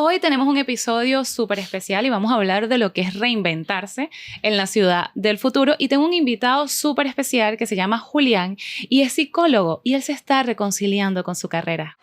Hoy tenemos un episodio súper especial y vamos a hablar de lo que es reinventarse en la ciudad del futuro. Y tengo un invitado súper especial que se llama Julián y es psicólogo y él se está reconciliando con su carrera.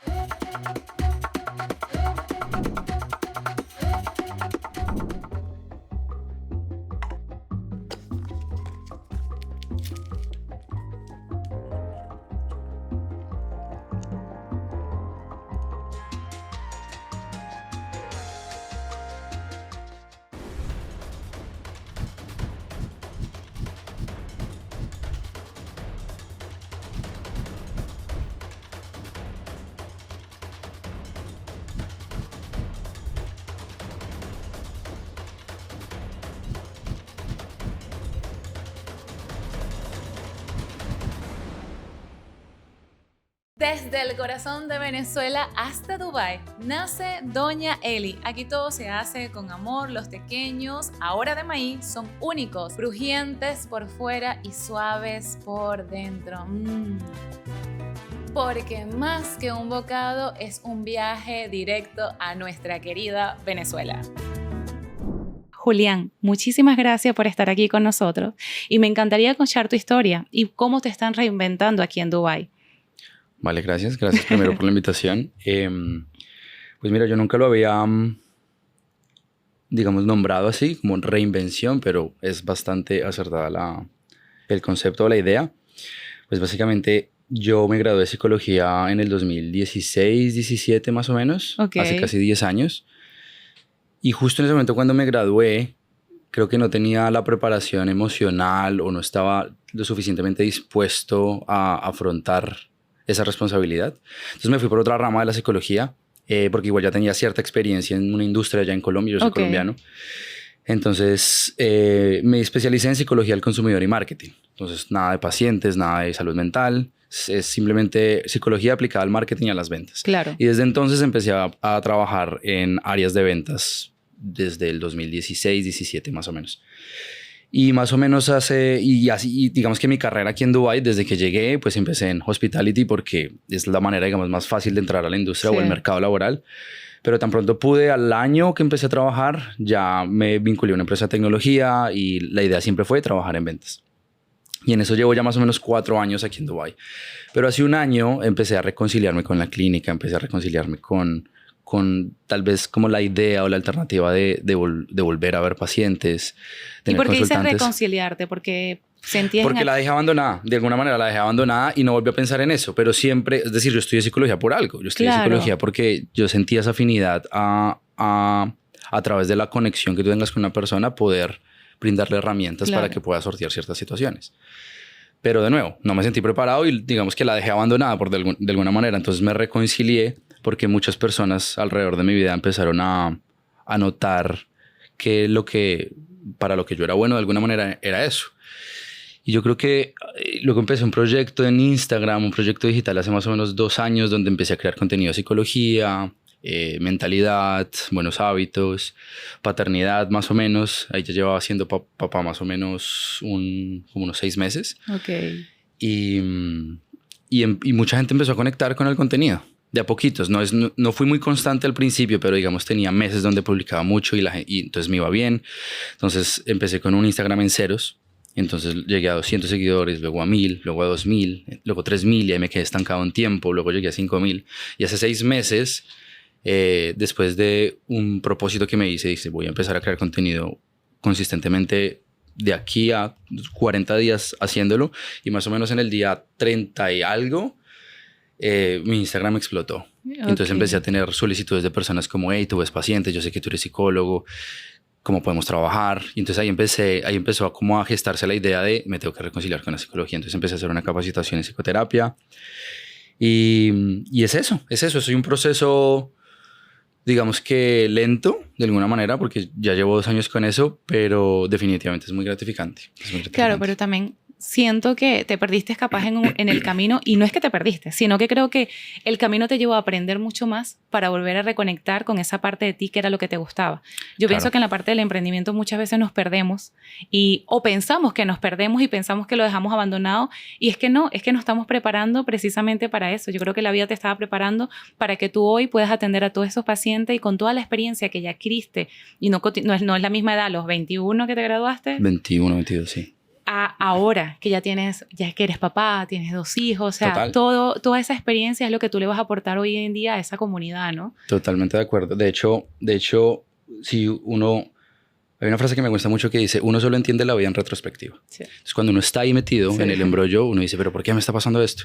Desde el corazón de Venezuela hasta Dubái, nace Doña Eli. Aquí todo se hace con amor. Los tequeños, ahora de maíz, son únicos, crujientes por fuera y suaves por dentro. Porque más que un bocado, es un viaje directo a nuestra querida Venezuela. Julián, muchísimas gracias por estar aquí con nosotros y me encantaría escuchar tu historia y cómo te están reinventando aquí en Dubái. Vale, gracias. Gracias primero por la invitación. Pues mira, yo nunca lo había, digamos, nombrado así, como reinvención, pero es bastante acertada el concepto o la idea. Pues básicamente yo me gradué de psicología en el 2016, 17 más o menos, hace casi 10 años. Y justo en ese momento cuando me gradué, creo que no tenía la preparación emocional o no estaba lo suficientemente dispuesto a afrontar esa responsabilidad. Entonces me fui por otra rama de la psicología, porque igual ya tenía cierta experiencia en una industria allá en Colombia, yo soy colombiano. Entonces me especialicé en psicología del consumidor y marketing. Entonces nada de pacientes, nada de salud mental, es simplemente psicología aplicada al marketing y a las ventas. Claro. Y desde entonces empecé a trabajar en áreas de ventas desde el 2016, 17 más o menos. Y más o menos y digamos que mi carrera aquí en Dubái, desde que llegué, pues empecé en hospitality porque es la manera, digamos, más fácil de entrar a la industria o el mercado laboral. Pero tan pronto pude, al año que empecé a trabajar, ya me vinculé a una empresa de tecnología y la idea siempre fue trabajar en ventas. Y en eso llevo ya más o menos 4 años aquí en Dubái. Pero hace un año empecé a reconciliarme con la clínica, empecé a reconciliarme con tal vez como la idea o la alternativa de volver a ver pacientes, ¿Y por qué dices reconciliarte? Porque la dejé abandonada, de alguna manera la dejé abandonada y no volví a pensar en eso, pero siempre, es decir, yo estudié psicología por algo, yo estudié psicología porque yo sentía esa afinidad a través de la conexión que tú tengas con una persona, poder brindarle herramientas para que pueda sortear ciertas situaciones. Pero de nuevo, no me sentí preparado y digamos que la dejé abandonada de alguna manera, entonces me reconcilié porque muchas personas alrededor de mi vida empezaron a notar que para lo que yo era bueno de alguna manera era eso. Y yo creo que luego empecé un proyecto en Instagram, un proyecto digital hace más o menos 2 años donde empecé a crear contenido de psicología, mentalidad, buenos hábitos, paternidad más o menos. Ahí ya llevaba siendo papá más o menos como unos 6 meses. Y mucha gente empezó a conectar con el contenido. De a poquitos, no fui muy constante al principio, pero digamos tenía meses donde publicaba mucho y entonces me iba bien. Entonces empecé con un Instagram en ceros, entonces llegué a 200 seguidores, luego a 1000, luego a 2000, luego 3000 y ahí me quedé estancado un tiempo, luego llegué a 5000 y hace 6 meses, después de un propósito que me hice, dije voy a empezar a crear contenido consistentemente de aquí a 40 días haciéndolo y más o menos en el día 30 y algo, mi Instagram explotó. Entonces empecé a tener solicitudes de personas como, hey, tú ves pacientes, yo sé que tú eres psicólogo, ¿cómo podemos trabajar? Y entonces ahí empezó a gestarse la idea de me tengo que reconciliar con la psicología. Entonces empecé a hacer una capacitación en psicoterapia y es eso, soy un proceso, digamos que lento de alguna manera porque ya llevo 2 años con eso, pero definitivamente es muy gratificante. Claro, pero también siento que te perdiste capaz en el camino, y no es que te perdiste, sino que creo que el camino te llevó a aprender mucho más para volver a reconectar con esa parte de ti que era lo que te gustaba. Yo pienso que en la parte del emprendimiento muchas veces nos perdemos o pensamos que nos perdemos y pensamos que lo dejamos abandonado, y es que no estamos preparando precisamente para eso. Yo creo que la vida te estaba preparando para que tú hoy puedas atender a todos esos pacientes, y con toda la experiencia que ya adquiriste, y no es la misma edad, los 21 que te graduaste. 21, 22, sí. Ahora que ya que eres papá, tienes 2 hijos, o sea, toda esa experiencia es lo que tú le vas a aportar hoy en día a esa comunidad, ¿no? Totalmente de acuerdo. De hecho, si uno... Hay una frase que me gusta mucho que dice, uno solo entiende la vida en retrospectiva. Sí. Entonces, cuando uno está ahí metido en el embrollo, uno dice, ¿pero por qué me está pasando esto?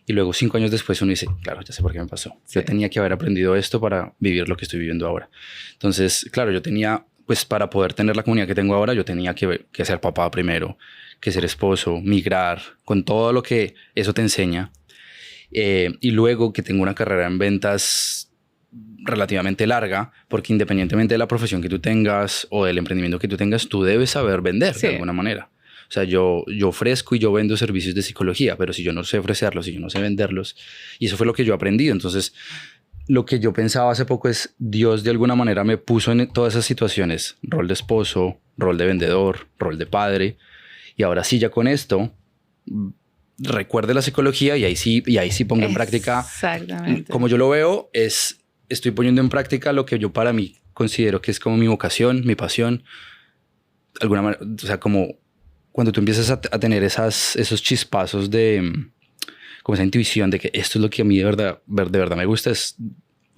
Y luego 5 años después uno dice, claro, ya sé por qué me pasó. Sí. Yo tenía que haber aprendido esto para vivir lo que estoy viviendo ahora. Entonces, claro, yo tenía... Pues para poder tener la comunidad que tengo ahora, yo tenía que ser papá primero, que ser esposo, migrar, con todo lo que eso te enseña. Y luego que tengo una carrera en ventas relativamente larga, porque independientemente de la profesión que tú tengas o del emprendimiento que tú tengas, tú debes saber vender de alguna manera. O sea, yo ofrezco y yo vendo servicios de psicología, pero si yo no sé ofrecerlos, si yo no sé venderlos, y eso fue lo que yo aprendí. Entonces, lo que yo pensaba hace poco es, Dios de alguna manera me puso en todas esas situaciones, rol de esposo, rol de vendedor, rol de padre, y ahora sí, ya con esto, recuerde la psicología y ahí sí pongo en práctica. Exactamente. Como yo lo veo, estoy poniendo en práctica lo que yo para mí considero que es como mi vocación, mi pasión. De alguna manera, o sea, como cuando tú empiezas a tener esos chispazos de... como esa intuición de que esto es lo que a mí de verdad me gusta, es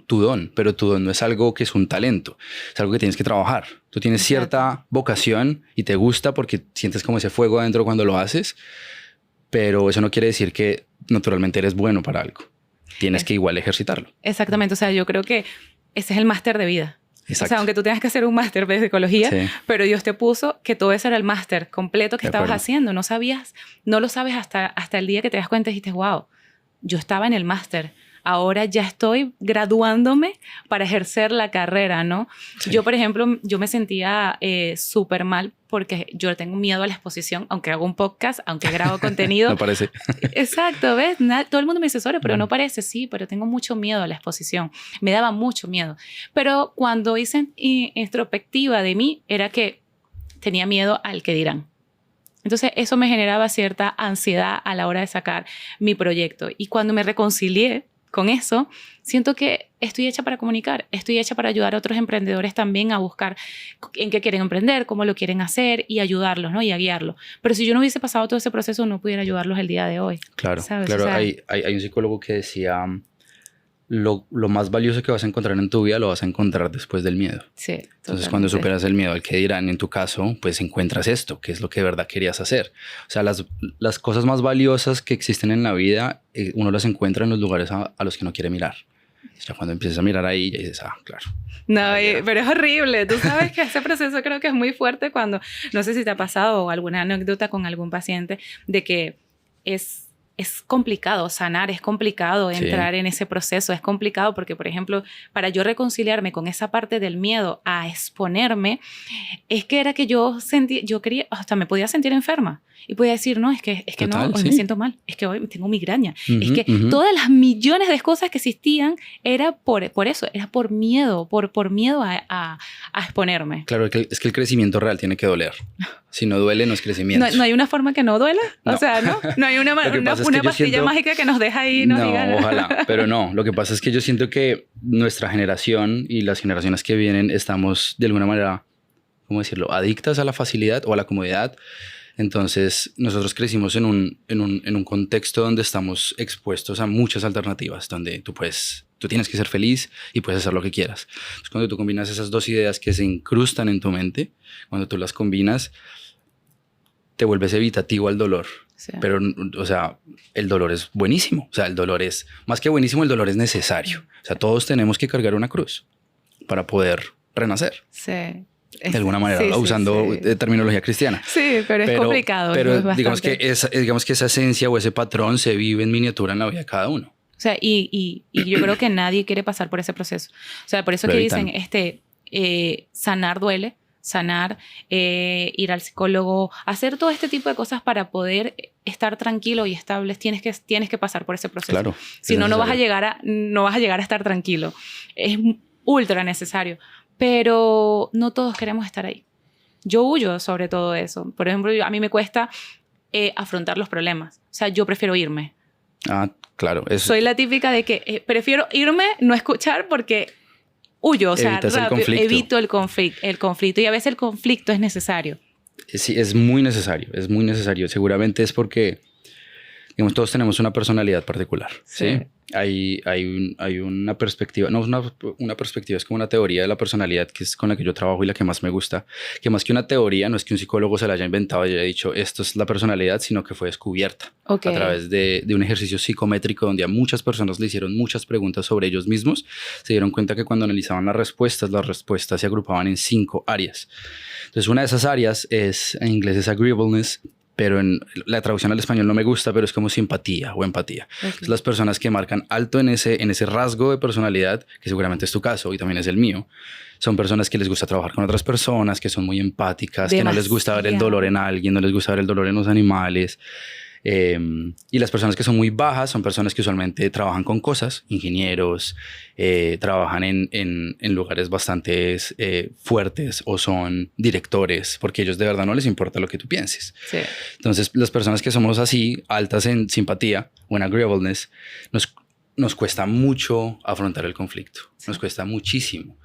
tu don, pero tu don no es algo que es un talento, es algo que tienes que trabajar. Tú tienes cierta vocación y te gusta porque sientes como ese fuego adentro cuando lo haces, pero eso no quiere decir que naturalmente eres bueno para algo. Tienes que igual ejercitarlo. Exactamente, o sea, yo creo que ese es el máster de vida. Exacto. O sea, aunque tú tengas que hacer un máster de psicología, sí, pero Dios te puso que todo eso era el máster completo que estabas haciendo. No lo sabes hasta el día que te das cuenta y dijiste, wow, yo estaba en el máster. Ahora ya estoy graduándome para ejercer la carrera, ¿no? Sí. Yo, por ejemplo, yo me sentía súper mal porque yo tengo miedo a la exposición, aunque hago un podcast, aunque grabo contenido. No parece. Exacto, ¿ves? Todo el mundo me dice, Sore, pero no parece. Sí, pero tengo mucho miedo a la exposición. Me daba mucho miedo. Pero cuando hice introspectiva de mí, era que tenía miedo al que dirán. Entonces, eso me generaba cierta ansiedad a la hora de sacar mi proyecto. Y cuando me reconcilié con eso, siento que estoy hecha para comunicar, estoy hecha para ayudar a otros emprendedores también a buscar en qué quieren emprender, cómo lo quieren hacer y ayudarlos, ¿no? Y a guiarlos. Pero si yo no hubiese pasado todo ese proceso, no pudiera ayudarlos el día de hoy. Claro, ¿sabes? Claro. O sea, hay un psicólogo que decía, lo más valioso que vas a encontrar en tu vida lo vas a encontrar después del miedo. Sí, Entonces, totalmente. cuando superas el miedo al que dirán, en tu caso, pues encuentras esto, que es lo que de verdad querías hacer. O sea, las cosas más valiosas que existen en la vida, uno las encuentra en los lugares a los que no quiere mirar. O sea, cuando empiezas a mirar ahí, ya dices, claro. No, pero es horrible. Tú sabes que ese proceso creo que es muy fuerte cuando, no sé si te ha pasado alguna anécdota con algún paciente de que es complicado sanar, es complicado entrar en ese proceso, es complicado porque, por ejemplo, para yo reconciliarme con esa parte del miedo a exponerme, es que era que yo quería, hasta me podía sentir enferma y podía decir, no, es que Total, no, hoy me siento mal, es que hoy tengo migraña, es que todas las millones de cosas que existían era por eso, era por miedo, por miedo a exponerme. Claro, es que el crecimiento real tiene que doler. Si no duele, no es crecimiento. ¿No hay una forma que no duela? No. O sea, no hay una pastilla mágica que nos deja ahí y nos diga... No, ojalá, pero no. Lo que pasa es que yo siento que nuestra generación y las generaciones que vienen estamos de alguna manera, ¿cómo decirlo?, adictas a la facilidad o a la comodidad. Entonces, nosotros crecimos en un contexto donde estamos expuestos a muchas alternativas, donde tú tienes que ser feliz y puedes hacer lo que quieras. Entonces, cuando tú combinas esas dos ideas que se incrustan en tu mente, cuando tú las combinas, te vuelves evitativo al dolor. Sí. Pero, o sea, el dolor es buenísimo. O sea, el dolor es, más que buenísimo, el dolor es necesario. O sea, todos tenemos que cargar una cruz para poder renacer. Sí. De alguna manera, usando terminología cristiana. Sí, pero es complicado. Pero digamos que esa esencia o ese patrón se vive en miniatura en la vida de cada uno. O sea, y yo creo que nadie quiere pasar por ese proceso. O sea, por eso que dicen, sanar duele, sanar, ir al psicólogo, hacer todo este tipo de cosas para poder estar tranquilo y estable. Tienes que pasar por ese proceso. Claro, si no, no vas a llegar a estar tranquilo. Es ultra necesario. Pero no todos queremos estar ahí. Yo huyo sobre todo eso. Por ejemplo, a mí me cuesta afrontar los problemas. O sea, yo prefiero irme. Ah, claro. Soy la típica de que prefiero irme, no escuchar, porque huyo. O sea, rápido, evito el conflicto. Y a veces el conflicto es necesario. Sí, es muy necesario. Es muy necesario. Seguramente es porque, digamos, todos tenemos una personalidad particular. ¿sí? Hay una perspectiva, no una perspectiva, es como una teoría de la personalidad que es con la que yo trabajo y la que más me gusta, que más que una teoría no es que un psicólogo se la haya inventado y haya dicho esto es la personalidad, sino que fue descubierta a través de un ejercicio psicométrico donde a muchas personas le hicieron muchas preguntas sobre ellos mismos. Se dieron cuenta que cuando analizaban las respuestas se agrupaban en 5 áreas. Entonces una de esas áreas en inglés es agreeableness, pero en la traducción al español no me gusta, pero es como simpatía o empatía. Entonces, las personas que marcan alto en ese rasgo de personalidad, que seguramente es tu caso y también es el mío, son personas que les gusta trabajar con otras personas, que son muy empáticas, que no les gusta ver el dolor en alguien, no les gusta ver el dolor en los animales. Y las personas que son muy bajas son personas que usualmente trabajan con cosas, ingenieros, trabajan en lugares bastante fuertes o son directores, porque a ellos de verdad no les importa lo que tú pienses. Sí. Entonces, las personas que somos así, altas en simpatía o en agreeableness, nos cuesta mucho afrontar el conflicto, nos cuesta muchísimo.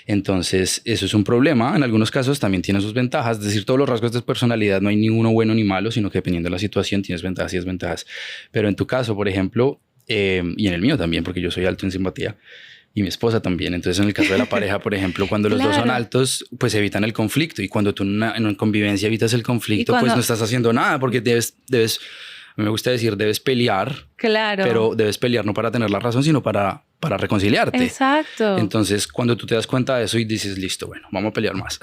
Entonces, eso es un problema. En algunos casos también tiene sus ventajas. Es decir, todos los rasgos de personalidad no hay ni uno bueno ni malo, sino que dependiendo de la situación tienes ventajas y desventajas. Pero en tu caso, por ejemplo, y en el mío también, porque yo soy alto en simpatía y mi esposa también. Entonces, en el caso de la pareja, por ejemplo, cuando los dos son altos, pues evitan el conflicto. Y cuando tú en una convivencia evitas el conflicto, pues no estás haciendo nada porque debes a mí me gusta decir, debes pelear. Claro. Pero debes pelear no para tener la razón, sino para reconciliarte. Exacto. Entonces, cuando tú te das cuenta de eso y dices, listo, bueno, vamos a pelear más.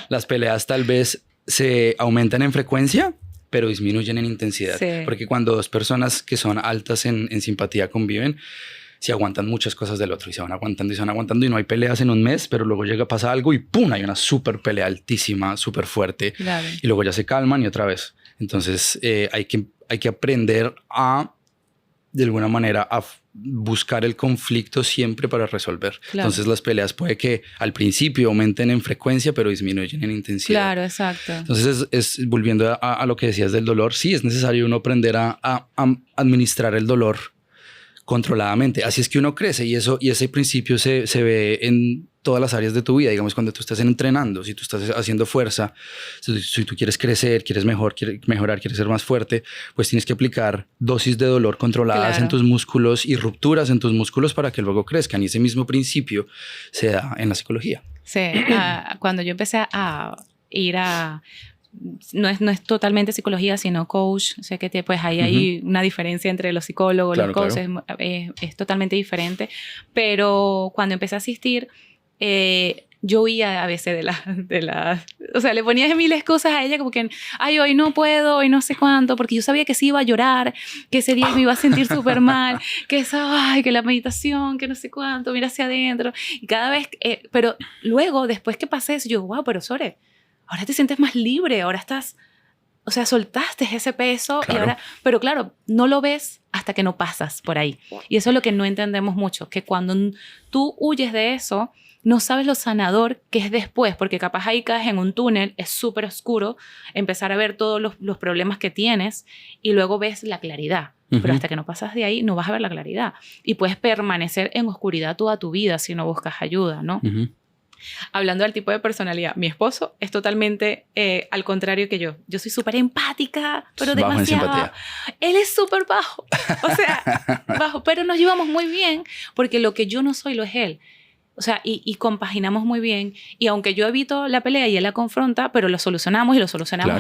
Las peleas tal vez se aumentan en frecuencia, pero disminuyen en intensidad. Sí. Porque cuando dos personas que son altas en simpatía conviven, se aguantan muchas cosas del otro y se van aguantando y no hay peleas en un mes, pero luego pasa algo y ¡pum! Hay una súper pelea altísima, súper fuerte. Claro. Y luego ya se calman y otra vez. Entonces, hay que aprender de alguna manera, a buscar el conflicto siempre para resolver. Claro. Entonces, las peleas puede que al principio aumenten en frecuencia, pero disminuyen en intensidad. Claro, exacto. Entonces, volviendo a lo que decías del dolor, sí, es necesario uno aprender a administrar el dolor controladamente. Así es que uno crece y ese principio se ve en todas las áreas de tu vida. Digamos, cuando tú estás entrenando, si tú estás haciendo fuerza, si tú quieres crecer, quieres mejorar, quieres ser más fuerte, pues tienes que aplicar dosis de dolor controladas en tus músculos y rupturas en tus músculos para que luego crezcan. Y ese mismo principio se da en la psicología. Sí, cuando yo empecé a ir a... No es totalmente psicología, sino coach. Sé que pues hay una diferencia entre los psicólogos, los coaches, es totalmente diferente. Pero cuando empecé a asistir, yo oía a veces de la... O sea, le ponía miles de cosas a ella como que, ay, hoy no puedo, hoy no sé cuánto, porque yo sabía que sí iba a llorar, que ese día me iba a sentir súper mal, que la meditación, que no sé cuánto, mira hacia adentro. Y cada vez... pero luego, después que pasé eso, yo, wow, pero Sore, ahora te sientes más libre, ahora estás, o sea, soltaste ese peso. Claro. Y ahora, pero claro, no lo ves hasta que no pasas por ahí. Y eso es lo que no entendemos mucho, que cuando tú huyes de eso, no sabes lo sanador que es después, porque capaz ahí caes en un túnel, es súper oscuro, empezar a ver todos los problemas que tienes y luego ves la claridad. Pero hasta que no pasas de ahí, no vas a ver la claridad. Y puedes permanecer en oscuridad toda tu vida si no buscas ayuda, ¿no? Hablando del tipo de personalidad, mi esposo es totalmente al contrario que yo. Yo soy súper empática, pero bajo demasiado. En simpatía. Él es súper bajo. O sea, bajo. Pero nos llevamos muy bien porque lo que yo no soy lo es él. O sea, y compaginamos muy bien. Y aunque yo evito la pelea y él la confronta, pero lo solucionamos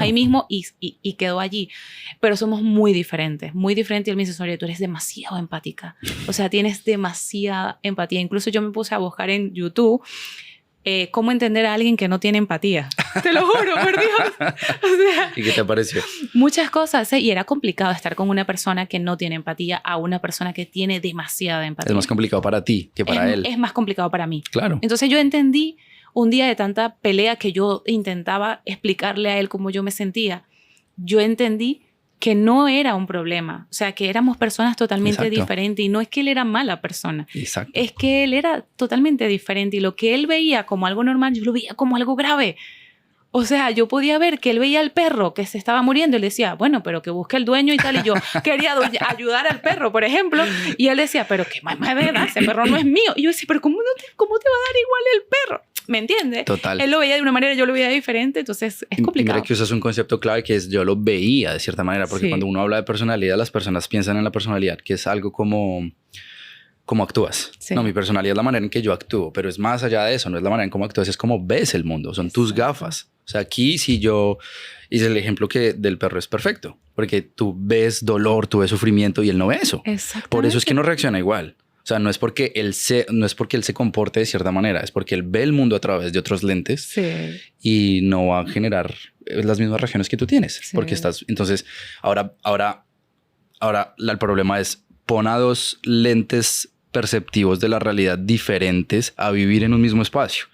ahí mismo y quedó allí. Pero somos muy diferentes. Muy diferentes. Y él me dice, Soria, tú eres demasiado empática. O sea, tienes demasiada empatía. Incluso yo me puse a buscar en YouTube cómo entender a alguien que no tiene empatía. Te lo juro, por Dios. O sea, ¿y qué te pareció? Muchas cosas, y era complicado estar con una persona que no tiene empatía a una persona que tiene demasiada empatía. Es más complicado para ti que para él. Es más complicado para mí. Claro. Entonces yo entendí un día de tanta pelea que yo intentaba explicarle a él cómo yo me sentía, yo entendí que no era un problema, o sea, que éramos personas totalmente diferentes y no es que él era mala persona, es que él era totalmente diferente y lo que él veía como algo normal, yo lo veía como algo grave. O sea, yo podía ver que él veía al perro que se estaba muriendo y le decía, bueno, pero que busque el dueño y tal, y yo quería ayudar al perro, por ejemplo, y él decía, pero qué mamá de verdad, ese perro no es mío. Y yo decía, pero ¿cómo te va a dar igual el perro? ¿Me entiendes? Total. Él lo veía de una manera, yo lo veía diferente, entonces es complicado. Mira que usas un concepto clave que es yo lo veía de cierta manera, porque cuando uno habla de personalidad, las personas piensan en la personalidad, que es algo como cómo actúas. No, mi personalidad es la manera en que yo actúo, pero es más allá de eso, no es la manera en cómo actúas, es cómo ves el mundo, son tus gafas. O sea, aquí si yo hice el ejemplo que del perro es perfecto, porque tú ves dolor, tú ves sufrimiento y él no ve eso. Por eso es que no reacciona igual. O sea, no es porque él se comporte de cierta manera, es porque él ve el mundo a través de otros lentes y no va a generar las mismas reacciones que tú tienes. Porque estás... Entonces, ahora el problema es pon a dos lentes perceptivos de la realidad diferentes a vivir en un mismo espacio.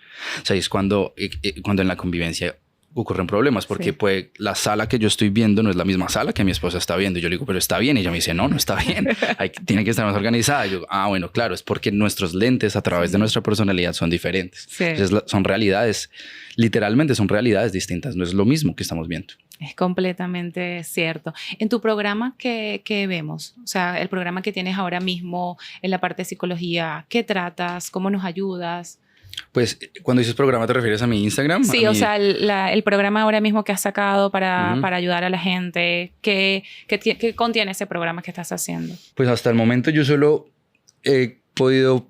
O sea, es cuando en la convivencia ocurren problemas, porque pues la sala que yo estoy viendo no es la misma sala que mi esposa está viendo. Yo le digo, pero está bien. Y ella me dice, no está bien. Tiene que estar más organizada. Y yo, bueno, claro, es porque nuestros lentes a través de nuestra personalidad son diferentes. Entonces, son realidades, literalmente son realidades distintas. No es lo mismo que estamos viendo. Es completamente cierto. En tu programa, ¿qué vemos? O sea, el programa que tienes ahora mismo en la parte de psicología, ¿qué tratas? ¿Cómo nos ayudas? Pues, cuando dices programa, ¿te refieres a mi Instagram? Sí, o sea, el programa ahora mismo que has sacado para ayudar a la gente, ¿qué contiene ese programa que estás haciendo? Pues hasta el momento yo solo he podido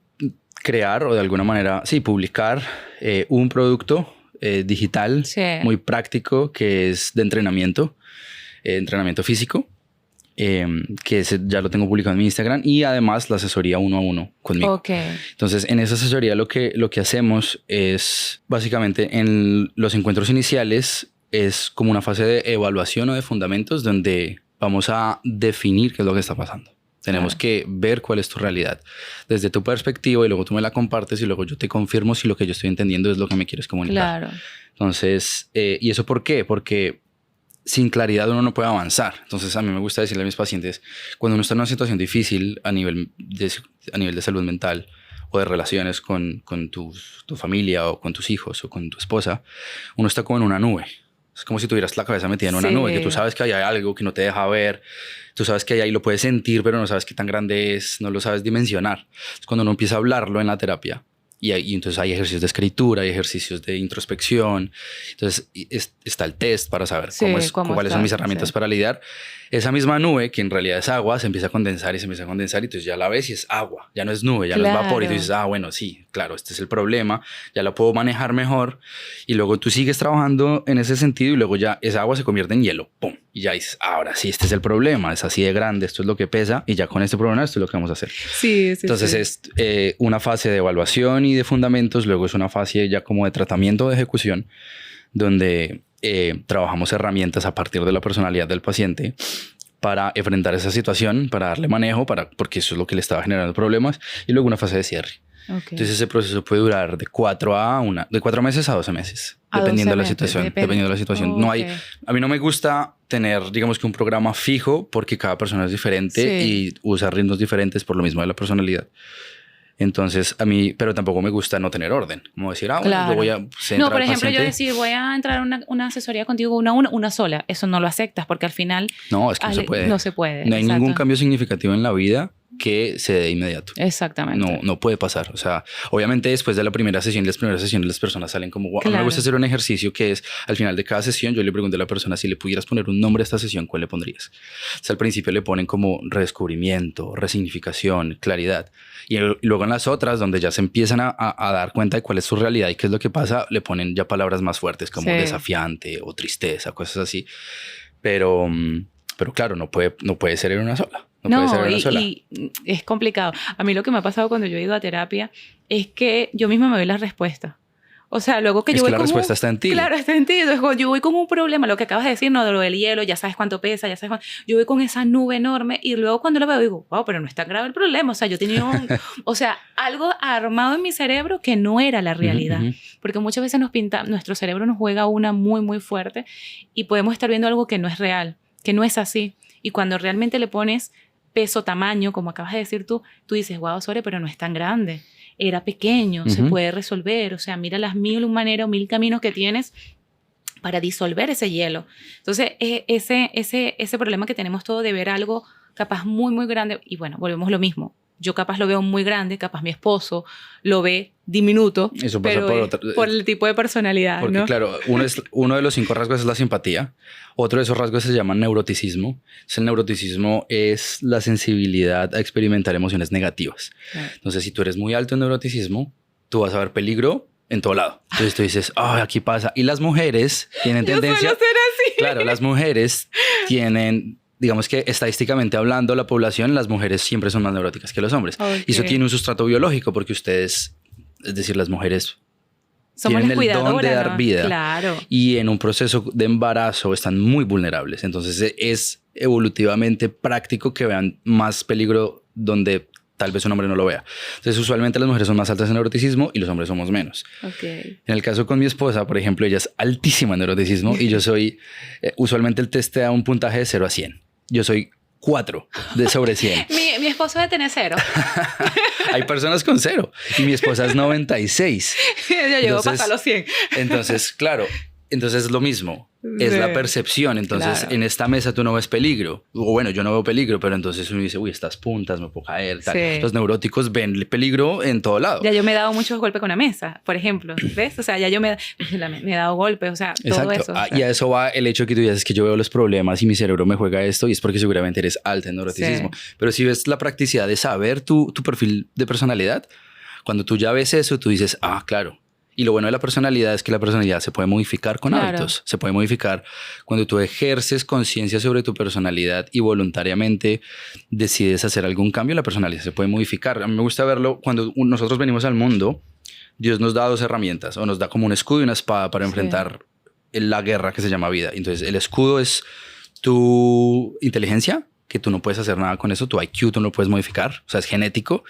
crear o de alguna manera, publicar un producto digital muy práctico que es de entrenamiento físico. Que ese ya lo tengo publicado en mi Instagram y además la asesoría 1 a 1 conmigo. Entonces, en esa asesoría lo que hacemos es básicamente en los encuentros iniciales es como una fase de evaluación o de fundamentos donde vamos a definir qué es lo que está pasando. Tenemos que ver cuál es tu realidad desde tu perspectiva y luego tú me la compartes y luego yo te confirmo si lo que yo estoy entendiendo es lo que me quieres comunicar. Entonces, ¿y eso por qué? Porque sin claridad uno no puede avanzar. Entonces a mí me gusta decirle a mis pacientes, cuando uno está en una situación difícil a nivel de salud mental o de relaciones con tu familia o con tus hijos o con tu esposa, uno está como en una nube. Es como si tuvieras la cabeza metida en una nube, que tú sabes que hay algo que no te deja ver, tú sabes que hay ahí, lo puedes sentir, pero no sabes qué tan grande es, no lo sabes dimensionar. Es cuando uno empieza a hablarlo en la terapia. Y entonces hay ejercicios de escritura, hay ejercicios de introspección. Entonces está el test para saber cuáles son mis herramientas para lidiar. Esa misma nube, que en realidad es agua, se empieza a condensar y se empieza a condensar. Y entonces ya la ves y es agua, ya no es nube, ya no es vapor. Y tú dices, bueno, sí, claro, este es el problema, ya lo puedo manejar mejor. Y luego tú sigues trabajando en ese sentido y luego ya esa agua se convierte en hielo. ¡Pum! Y ya dices, ahora sí, este es el problema, es así de grande, esto es lo que pesa y ya con este problema esto es lo que vamos a hacer. Entonces es una fase de evaluación y de fundamentos, luego es una fase ya como de tratamiento de ejecución, donde trabajamos herramientas a partir de la personalidad del paciente para enfrentar esa situación, para darle manejo, porque eso es lo que le estaba generando problemas, y luego una fase de cierre. Entonces ese proceso puede durar de 4 meses a 12 meses, dependiendo de la situación. No hay, a mí no me gusta tener, digamos que un programa fijo porque cada persona es diferente y usa ritmos diferentes por lo mismo de la personalidad. Entonces, a mí, pero tampoco me gusta no tener orden. Como decir, bueno, yo voy a centrar por ejemplo, yo decir, voy a entrar a una asesoría contigo una sola. Eso no lo aceptas porque al final... No, es que no se puede. No se puede. No hay ningún cambio significativo en la vida que se dé inmediato. Exactamente. No puede pasar. O sea, obviamente después de la primera sesión, las personas salen como, wow. A mí me gusta hacer un ejercicio que es, al final de cada sesión, yo le pregunto a la persona, si le pudieras poner un nombre a esta sesión, ¿cuál le pondrías? O sea, al principio le ponen como redescubrimiento, resignificación, claridad. Y luego en las otras, donde ya se empiezan a dar cuenta de cuál es su realidad y qué es lo que pasa, le ponen ya palabras más fuertes como desafiante o tristeza, cosas así. Pero claro, no puede ser en una sola. Y es complicado. A mí lo que me ha pasado cuando yo he ido a terapia es que yo misma me doy la respuesta. O sea, luego que es yo voy que la con respuesta está en ti. Claro, está en ti. Entonces, cuando yo voy con un problema, lo que acabas de decir, no, de lo del hielo, ya sabes cuánto pesa, ya sabes cuánto... Yo voy con esa nube enorme y luego cuando lo veo digo, wow, pero no es tan grave el problema. O sea, yo tenía o sea, algo armado en mi cerebro que no era la realidad. Porque muchas veces nuestro cerebro nos juega una muy, muy fuerte y podemos estar viendo algo que no es real, que no es así. Y cuando realmente le pones peso, tamaño, como acabas de decir tú dices, wow, Sore, pero no es tan grande. Era pequeño, se puede resolver. O sea, mira las 1000 maneras o 1000 caminos que tienes para disolver ese hielo. Entonces, ese problema que tenemos todo de ver algo capaz muy, muy grande. Y bueno, volvemos a lo mismo. Yo capaz lo veo muy grande, capaz mi esposo lo ve diminuto. Eso pasa por el tipo de personalidad, porque, ¿no? claro, uno de los 5 rasgos es la simpatía. Otro de esos rasgos se llama neuroticismo. El neuroticismo es la sensibilidad a experimentar emociones negativas. Entonces, si tú eres muy alto en neuroticismo, tú vas a ver peligro en todo lado. Entonces tú dices, aquí pasa. Y las mujeres tienen tendencia... Yo suelo ser así. Claro, las mujeres tienen... Digamos que estadísticamente hablando, la población, las mujeres siempre son más neuróticas que los hombres. Y eso tiene un sustrato biológico porque ustedes, es decir, las mujeres somos tienen el don de dar ¿no? vida. Claro. Y en un proceso de embarazo están muy vulnerables. Entonces es evolutivamente práctico que vean más peligro donde tal vez un hombre no lo vea. Entonces usualmente las mujeres son más altas en neuroticismo y los hombres somos menos. En el caso con mi esposa, por ejemplo, ella es altísima en neuroticismo y yo soy, usualmente el test te da un puntaje de 0 a 100. Yo soy 4 sobre 100. mi esposo debe tener 0. Hay personas con 0 y mi esposa es 96. Ya llegó a pasar los 100. Entonces, claro, entonces es lo mismo. Es la percepción. Entonces, en esta mesa tú no ves peligro. O bueno, yo no veo peligro, pero entonces uno dice, uy, estas puntas me puedo caer. Tal. Los neuróticos ven el peligro en todo lado. Ya yo me he dado muchos golpes con la mesa, por ejemplo. ¿Ves? O sea, ya yo me he dado golpes. O sea, todo eso. Y a eso va el hecho que tú dices que yo veo los problemas y mi cerebro me juega esto y es porque seguramente eres alta en neuroticismo. Pero si ves la practicidad de saber tu perfil de personalidad, cuando tú ya ves eso, tú dices, claro. Y lo bueno de la personalidad es que la personalidad se puede modificar con hábitos. Se puede modificar cuando tú ejerces conciencia sobre tu personalidad y voluntariamente decides hacer algún cambio. La personalidad se puede modificar. A mí me gusta verlo cuando nosotros venimos al mundo. Dios nos da 2 herramientas o nos da como un escudo y una espada para enfrentar la guerra que se llama vida. Entonces el escudo es tu inteligencia, que tú no puedes hacer nada con eso. Tu IQ tú no lo puedes modificar, o sea, es genético.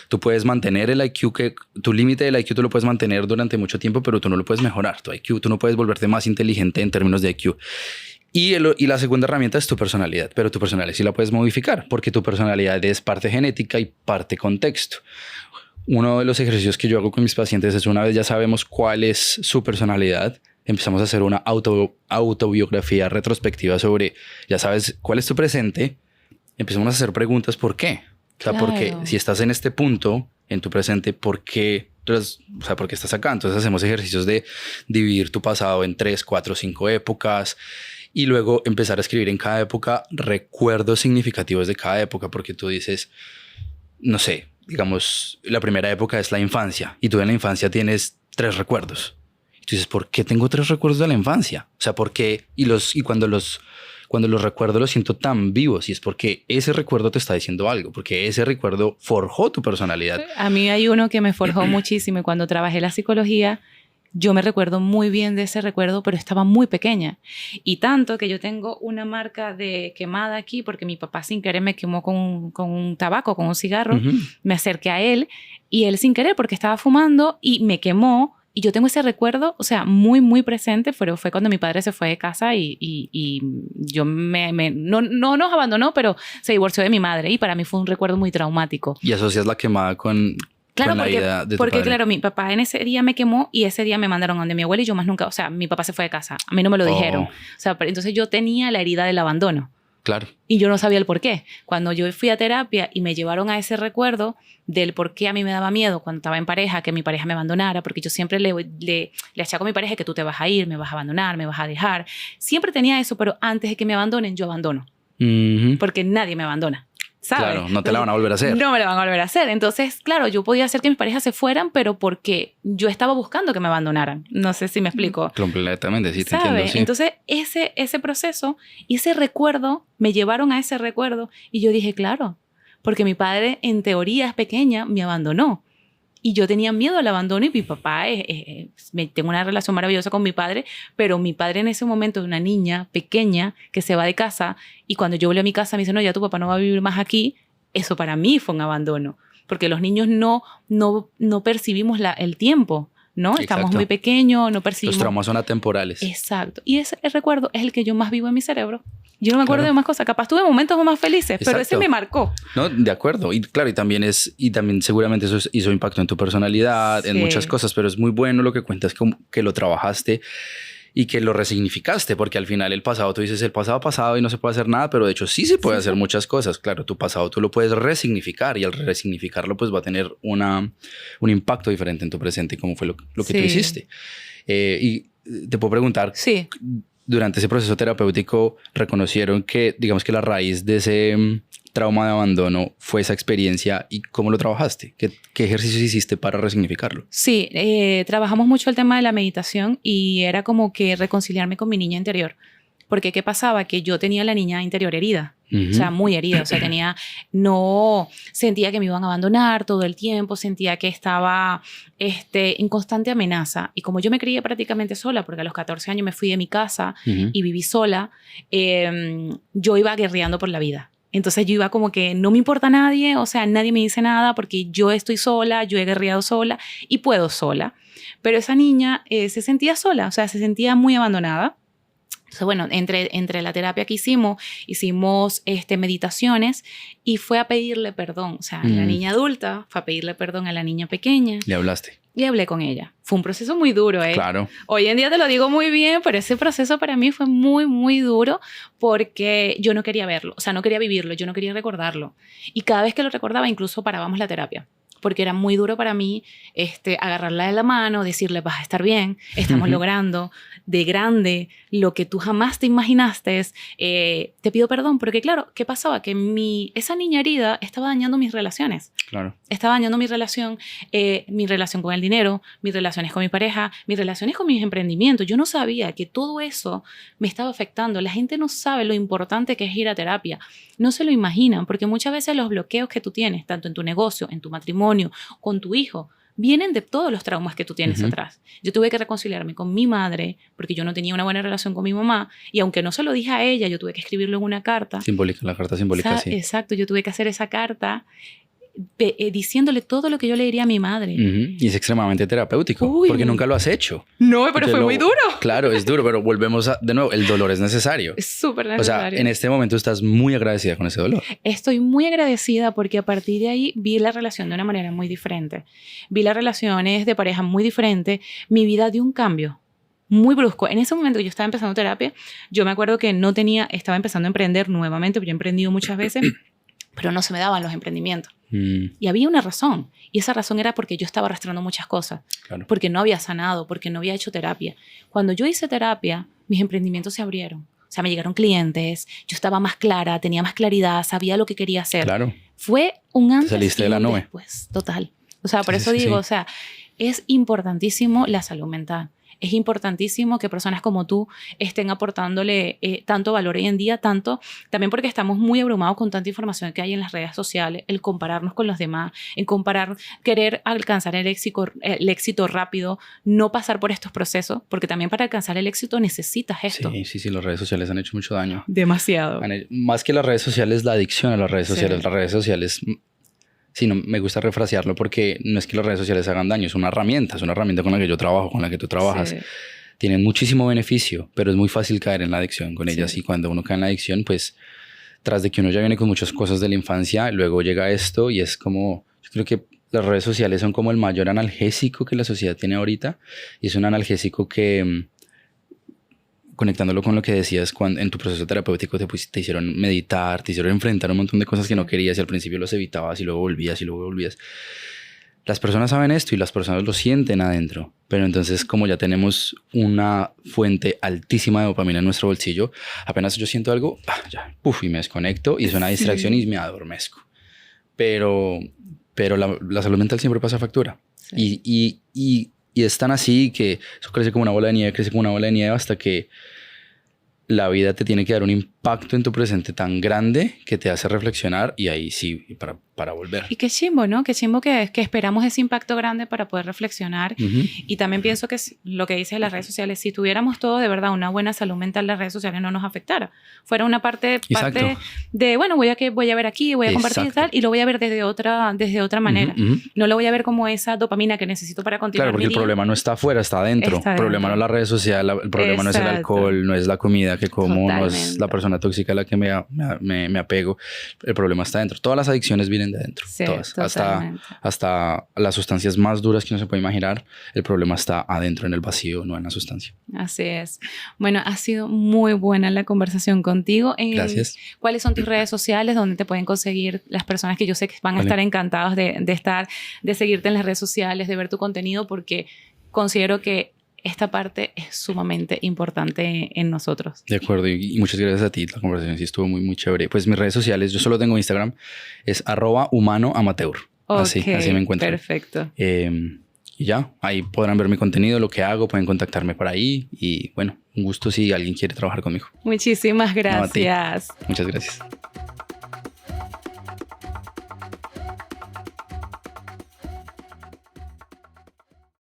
Tú puedes mantener el IQ, tu límite del IQ tú lo puedes mantener durante mucho tiempo, pero tú no lo puedes mejorar. Tu IQ, tú no puedes volverte más inteligente en términos de IQ. Y la segunda herramienta es tu personalidad, pero tu personalidad sí la puedes modificar, porque tu personalidad es parte genética y parte contexto. Uno de los ejercicios que yo hago con mis pacientes es, una vez ya sabemos cuál es su personalidad, empezamos a hacer una autobiografía retrospectiva sobre, ya sabes cuál es tu presente. Empezamos a hacer preguntas, ¿por qué? O sea, porque si estás en este punto, en tu presente, ¿por qué? O sea, ¿por qué estás acá? Entonces hacemos ejercicios de dividir tu pasado en 3, 4, 5 épocas y luego empezar a escribir en cada época recuerdos significativos de cada época, porque tú dices, no sé, digamos, la primera época es la infancia y tú en la infancia tienes 3 recuerdos. Y tú dices, ¿por qué tengo 3 recuerdos de la infancia? O sea, ¿por qué? Y cuando los recuerdo los siento tan vivos y es porque ese recuerdo te está diciendo algo, porque ese recuerdo forjó tu personalidad. A mí hay uno que me forjó muchísimo y cuando trabajé la psicología yo me recuerdo muy bien de ese recuerdo, pero estaba muy pequeña y tanto que yo tengo una marca de quemada aquí porque mi papá sin querer me quemó con un tabaco, con un cigarro. Me acerqué a él y él sin querer porque estaba fumando y me quemó. Y yo tengo ese recuerdo, o sea, muy, muy presente, pero fue cuando mi padre se fue de casa y yo no nos abandonó, pero se divorció de mi madre y para mí fue un recuerdo muy traumático. ¿Y asocias la quemada con la vida de tu porque padre? Claro, mi papá en ese día me quemó y ese día me mandaron a donde mi abuela y yo más nunca, o sea, mi papá se fue de casa, a mí no me lo dijeron. O sea, entonces yo tenía la herida del abandono. Claro. Y yo no sabía el por qué. Cuando yo fui a terapia y me llevaron a ese recuerdo del por qué a mí me daba miedo cuando estaba en pareja, que mi pareja me abandonara, porque yo siempre le achaco a mi pareja que tú te vas a ir, me vas a abandonar, me vas a dejar. Siempre tenía eso, pero antes de que me abandonen, yo abandono. Porque nadie me abandona. ¿Sabes? Claro, no te la van a volver a hacer. No me la van a volver a hacer. Entonces, claro, yo podía hacer que mis parejas se fueran, pero porque yo estaba buscando que me abandonaran. No sé si me explico. Completamente, sí, te entiendo. Sí. Entonces, ese proceso y ese recuerdo, me llevaron a ese recuerdo y yo dije, claro, porque mi padre, en teoría, es pequeña, me abandonó. Y yo tenía miedo al abandono y mi papá, tengo una relación maravillosa con mi padre, pero mi padre en ese momento es una niña pequeña que se va de casa y cuando yo volví a mi casa me dice, no, ya tu papá no va a vivir más aquí. Eso para mí fue un abandono, porque los niños no percibimos el tiempo, ¿no? Exacto. Estamos muy pequeños, no percibimos. Los traumas son atemporales. Exacto. Y ese recuerdo es el que yo más vivo en mi cerebro. Yo no me acuerdo de más cosas. Capaz tuve momentos más felices, exacto, pero ese me marcó. No, de acuerdo. Y claro, y también seguramente eso hizo impacto en tu personalidad, sí, en muchas cosas, pero es muy bueno lo que cuentas, que lo trabajaste y que lo resignificaste, porque al final el pasado, tú dices, el pasado pasado y no se puede hacer nada, pero de hecho sí se puede hacer muchas cosas. Claro, tu pasado tú lo puedes resignificar y al resignificarlo pues va a tener un impacto diferente en tu presente, como fue lo que tú hiciste. Y te puedo preguntar, sí, durante ese proceso terapéutico reconocieron que, digamos que la raíz de ese trauma de abandono fue esa experiencia y cómo lo trabajaste. ¿Qué ejercicios hiciste para resignificarlo? Sí, trabajamos mucho el tema de la meditación y era como que reconciliarme con mi niña interior. Porque ¿qué pasaba? Que yo tenía la niña interior herida. O sea, muy herida. O sea, sentía que me iban a abandonar todo el tiempo, sentía que estaba en constante amenaza. Y como yo me crié prácticamente sola, porque a los 14 años me fui de mi casa y viví sola, yo iba guerreando por la vida. Entonces yo iba como que no me importa nadie, o sea, nadie me dice nada porque yo estoy sola, yo he guerreado sola y puedo sola. Pero esa niña se sentía sola, o sea, se sentía muy abandonada. Entonces, bueno, entre la terapia que hicimos meditaciones y fue a pedirle perdón. O sea, la niña adulta fue a pedirle perdón a la niña pequeña. ¿Le hablaste? Y hablé con ella. Fue un proceso muy duro, ¿eh? Claro. Hoy en día te lo digo muy bien, pero ese proceso para mí fue muy, muy duro porque yo no quería verlo. O sea, no quería vivirlo, yo no quería recordarlo. Y cada vez que lo recordaba, incluso parábamos la terapia. Porque era muy duro para mí agarrarla de la mano, decirle, vas a estar bien, estamos logrando de grande lo que tú jamás te imaginaste. Te pido perdón, porque claro, ¿qué pasaba? Que esa niña herida estaba dañando mis relaciones. Claro. Estaba dañando mi relación con el dinero, mis relaciones con mi pareja, mis relaciones con mis emprendimientos. Yo no sabía que todo eso me estaba afectando. La gente no sabe lo importante que es ir a terapia. No se lo imaginan, porque muchas veces los bloqueos que tú tienes, tanto en tu negocio, en tu matrimonio, con tu hijo, vienen de todos los traumas que tú tienes atrás. Yo tuve que reconciliarme con mi madre porque yo no tenía una buena relación con mi mamá y aunque no se lo dije a ella, yo tuve que escribirlo en una carta. Simbólica, la carta simbólica, sí. Exacto, yo tuve que hacer esa carta diciéndole todo lo que yo le diría a mi madre. Y es extremadamente terapéutico, porque nunca lo has hecho. No, pero fue muy duro. Claro, es duro, pero volvemos de nuevo, el dolor es necesario. Es súper necesario. O sea, en este momento estás muy agradecida con ese dolor. Estoy muy agradecida porque a partir de ahí vi la relación de una manera muy diferente. Vi las relaciones de pareja muy diferente. Mi vida dio un cambio muy brusco. En ese momento que yo estaba empezando terapia, yo me acuerdo que estaba empezando a emprender nuevamente, porque yo he emprendido muchas veces, pero no se me daban los emprendimientos. Y había una razón. Y esa razón era porque yo estaba arrastrando muchas cosas. Claro. Porque no había sanado, porque no había hecho terapia. Cuando yo hice terapia, mis emprendimientos se abrieron. O sea, me llegaron clientes, yo estaba más clara, tenía más claridad, sabía lo que quería hacer. Claro. Fue un antes saliste de la nube. Después, total. O sea, por eso digo, o sea, es importantísimo la salud mental. Es importantísimo que personas como tú estén aportándole tanto valor hoy en día, también porque estamos muy abrumados con tanta información que hay en las redes sociales, el compararnos con los demás, querer alcanzar el éxito rápido, no pasar por estos procesos, porque también para alcanzar el éxito necesitas esto. Sí, las redes sociales han hecho mucho daño. Demasiado. Más que las redes sociales, la adicción a las redes sociales. Las redes sociales... Sí, no, me gusta refrasearlo porque no es que las redes sociales hagan daño, es una herramienta con la que yo trabajo, con la que tú trabajas. Sí. Tienen muchísimo beneficio, pero es muy fácil caer en la adicción con ellas. Y cuando uno cae en la adicción, pues, tras de que uno ya viene con muchas cosas de la infancia, luego llega esto y es como... Yo creo que las redes sociales son como el mayor analgésico que la sociedad tiene ahorita. Y es un analgésico que... conectándolo con lo que decías, cuando en tu proceso terapéutico te hicieron meditar, te hicieron enfrentar un montón de cosas que no querías y al principio los evitabas y luego volvías. Las personas saben esto y las personas lo sienten adentro, pero entonces como ya tenemos una fuente altísima de dopamina en nuestro bolsillo, apenas yo siento algo, y me desconecto y es una distracción y me adormezco. Pero la salud mental siempre pasa factura. Sí. Y es tan así que eso crece como una bola de nieve hasta que la vida te tiene que dar un impacto en tu presente tan grande que te hace reflexionar y ahí sí, para volver. Y qué chimbo, ¿no? Qué chimbo que esperamos ese impacto grande para poder reflexionar. Y también pienso que lo que dices de las redes sociales, si tuviéramos todos de verdad una buena salud mental, las redes sociales no nos afectara. Fuera una parte de, bueno, voy a ver aquí, voy a compartir y tal, y lo voy a ver desde otra manera. No lo voy a ver como esa dopamina que necesito para continuar. Claro, porque el problema no está afuera, está adentro. El problema no es la red social, el problema no es el alcohol, no es la comida que como, no es la persona tóxica a la que me apego. El problema está adentro. Todas las adicciones vienen de adentro. Sí, todas. Hasta las sustancias más duras que uno se puede imaginar, el problema está adentro, en el vacío, no en la sustancia. Así es. Bueno, ha sido muy buena la conversación contigo. Gracias. ¿Cuáles son tus redes sociales donde te pueden conseguir las personas que yo sé que van a estar encantados de seguirte en las redes sociales, de ver tu contenido? Porque considero que esta parte es sumamente importante en nosotros. De acuerdo, y muchas gracias a ti. La conversación sí estuvo muy, muy chévere. Pues mis redes sociales, yo solo tengo Instagram, es @humanoamateur. Así me encuentran. Perfecto. Y ya, ahí podrán ver mi contenido, lo que hago, pueden contactarme por ahí. Y bueno, un gusto si alguien quiere trabajar conmigo. Muchísimas gracias. No, muchas gracias.